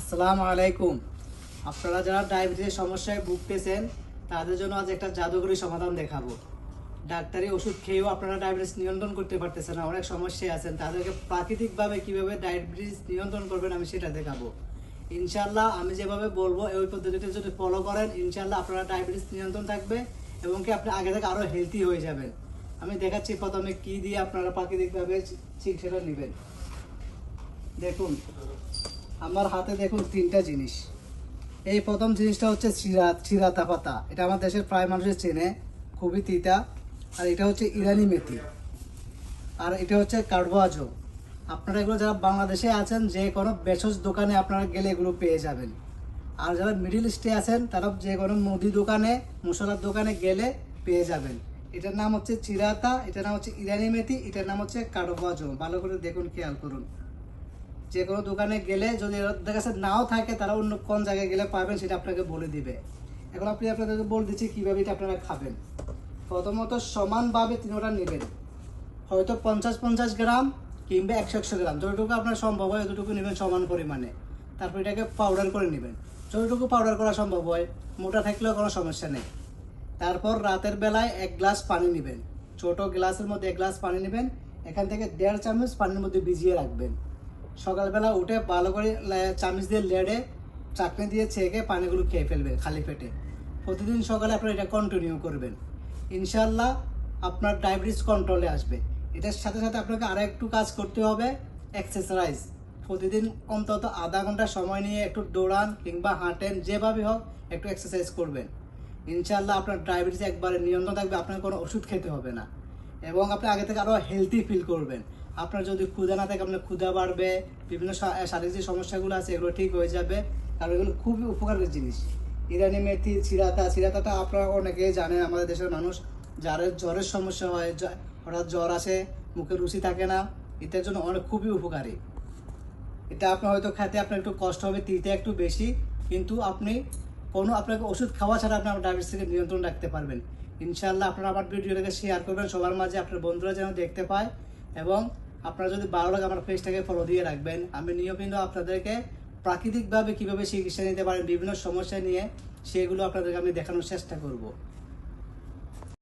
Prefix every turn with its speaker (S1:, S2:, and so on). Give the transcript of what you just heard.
S1: আসসালামু আলাইকুম। আপনারা যারা ডায়াবেটিসের সমস্যায় ভুগতেছেন তাদের জন্য আজ একটা জাদুকরী সমাধান দেখাবো। ডাক্তারি ওষুধ খেয়েও আপনারা ডায়াবেটিস নিয়ন্ত্রণ করতে পারতেছেন না, অনেক সমস্যায় আছেন, তাদেরকে প্রাকৃতিকভাবে কিভাবে ডায়াবেটিস নিয়ন্ত্রণ করবেন আমি সেটা দেখাবো। ইনশাল্লাহ আমি যেভাবে বলবো ওই পদ্ধতিতে যদি ফলো করেন ইনশাল্লাহ আপনারা ডায়াবেটিস নিয়ন্ত্রণ থাকবে এবং কি আপনি আগে থেকে আরও হেলদি হয়ে যাবেন। আমি দেখাচ্ছি প্রথমে কি দিয়ে আপনারা প্রাকৃতিকভাবে চিকিৎসাটা নেবেন। দেখুন আমার হাতে দেখুন তিনটা জিনিস। এই প্রথম জিনিসটা হচ্ছে চিরাতা পাতা, এটা আমার দেশের প্রায় মানুষের চেনে, খুবই তিতা। আর এটা হচ্ছে ইরানি মেথি, আর এটা হচ্ছে কার্বোয়াজো। আপনারা এগুলো যারা বাংলাদেশে আছেন যে কোনো ভেষজ দোকানে আপনারা গেলে এগুলো পেয়ে যাবেন। আর যারা মিডিল ইস্টে আছেন তারা যে কোনো মুদি দোকানে মশলার দোকানে গেলে পেয়ে যাবেন। এটার নাম হচ্ছে চিরাতা, এটার নাম হচ্ছে ইরানি মেথি, এটার নাম হচ্ছে কার্বোয়াজো। ভালো করে দেখুন, খেয়াল করুন। যে কোনো দোকানে গেলে যদি ওদের কাছে নাও থাকে তারা অন্য কোন জায়গায় গেলে পাবেন সেটা আপনাকে বলে দিবে। এখন আপনাদেরকে বলে দিচ্ছি কীভাবে এটা আপনারা খাবেন। প্রথমত সমানভাবে তিনোটা নেবেন, হয়তো 50-50 গ্রাম কিংবা 100-100 গ্রাম, যতটুকু আপনার সম্ভব হয় ততটুকু নেবেন সমান পরিমাণে। তারপর এটাকে পাউডার করে নেবেন, যতটুকু পাউডার করা সম্ভব হয়, মোটা থাকলেও কোনো সমস্যা নেই। তারপর রাতের বেলায় 1 গ্লাস পানি নেবেন, ছোট গ্লাসের মধ্যে 1 গ্লাস পানি নেবেন, এখান থেকে 1.5 চামচ পানির মধ্যে ভিজিয়ে রাখবেন। সকালবেলা উঠে ভালো করে চামচ দিয়ে লেড়ে চাটনি দিয়ে ছেঁকে পানিগুলো খেয়ে ফেলবেন খালি পেটে। প্রতিদিন সকালে আপনারা এটা কন্টিনিউ করবেন, ইনশাল্লাহ আপনার ডায়াবেটিস কন্ট্রোলে আসবে। এটার সাথে সাথে আপনাকে আরও একটু কাজ করতে হবে, এক্সারসাইজ। প্রতিদিন অন্তত আধা ঘন্টা সময় নিয়ে একটু দৌড়ান কিংবা হাঁটেন, যেভাবে হোক একটু এক্সারসাইজ করবেন। ইনশাল্লাহ আপনার ডায়াবেটিস একবারে নিয়ন্ত্রণ থাকবে, আপনার কোনো ওষুধ খেতে হবে না এবং আপনি আগে থেকে আরও হেলদি ফিল করবেন। আপনার যদি ক্ষুধা না থাকে আপনার ক্ষুধা বাড়বে, বিভিন্ন শারীরিক যে সমস্যাগুলো আছে এগুলো ঠিক হয়ে যাবে, কারণ এগুলো খুবই উপকারের জিনিস। ইরানি মেথি, চিরাতাটা আপনারা অনেকেই জানেন, আমাদের দেশের মানুষ যাদের জ্বরের সমস্যা হয়, হঠাৎ জ্বর আসে, মুখে রুচি থাকে না, এটার জন্য অনেক খুবই উপকারী। এটা আপনার হয়তো খেতে আপনার একটু কষ্ট হবে, তিতে একটু বেশি, কিন্তু আপনি আপনাকে ওষুধ খাওয়া ছাড়া আপনি আপনার ডায়াবেটিস থেকে নিয়ন্ত্রণ রাখতে পারবেন। ইনশাল্লাহ আপনারা আমার ভিডিওটাকে শেয়ার করবেন সবার মাঝে, আপনার বন্ধুরা যেন দেখতে পায়। এবং আপনারা যদি ভালো লাগে আমার পেজটাকে ফলো দিয়ে রাখবেন। আমি নিয়মিত আপনাদেরকে প্রাকৃতিকভাবে কীভাবে চিকিৎসা নিতে পারেন বিভিন্ন সমস্যা নিয়ে, সেগুলো আপনাদেরকে আমি দেখানোর চেষ্টা করব।